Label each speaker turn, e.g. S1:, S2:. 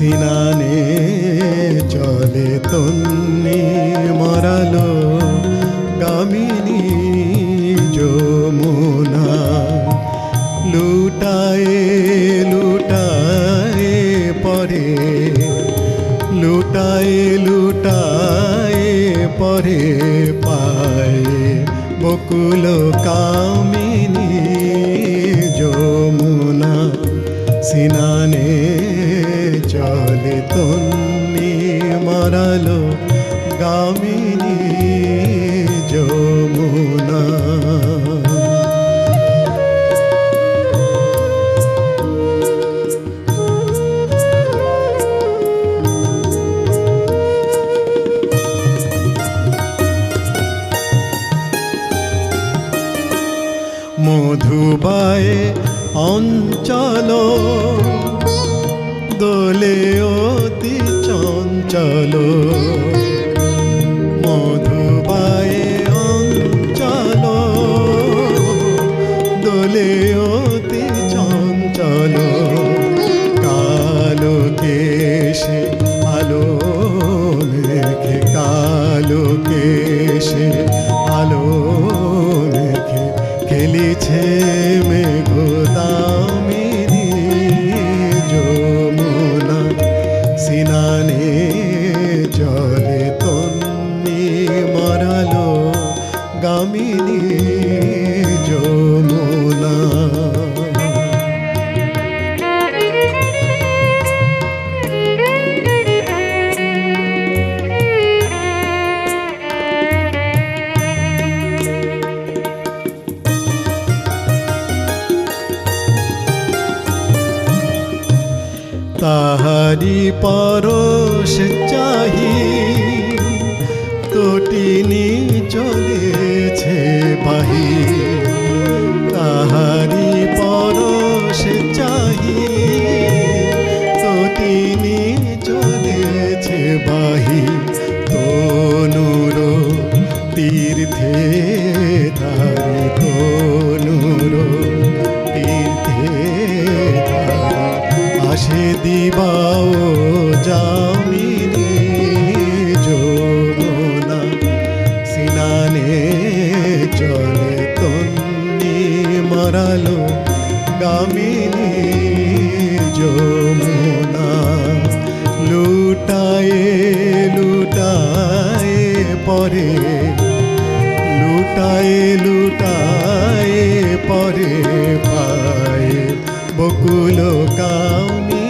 S1: সিনানে চলে তন্নি মরালো গামিনী যমুনা লুটায়ে লুটায়ে পরে লুটায়ে লুটায়ে পরে পায়ে বকুল কামিনী যমুনা সিনানে চলে তন্নি মরালো গামিনী যমুনা। মধুবায়ে অঞ্চল দোলে অতি চঞ্চল মধুবায়ে অঞ্চল দোলে অতি চঞ্চল কালো কেশে আলো মেঘে কালো কেশে আলো মেঘে খেলিছে মেঘদামিনী যমুনা সিনানে চলে তন্নি মরালো গামিনী যমুনা। তাহারি পরশ চাহি তটিনী চলেছে বাহি তাহারি পরশ চাহি তটিনী চলেছে বাহি তনুর তীর্থে তারি তনুর তীর্থে আসে দিবাও যামিনী যমুনা সিনানে চলে তন্নি মরালো গামিনী যমুনা লুটায়ে লুটায়ে পরে লুটায়ে লুটায়ে পরে পায়ে বকুল কামিনী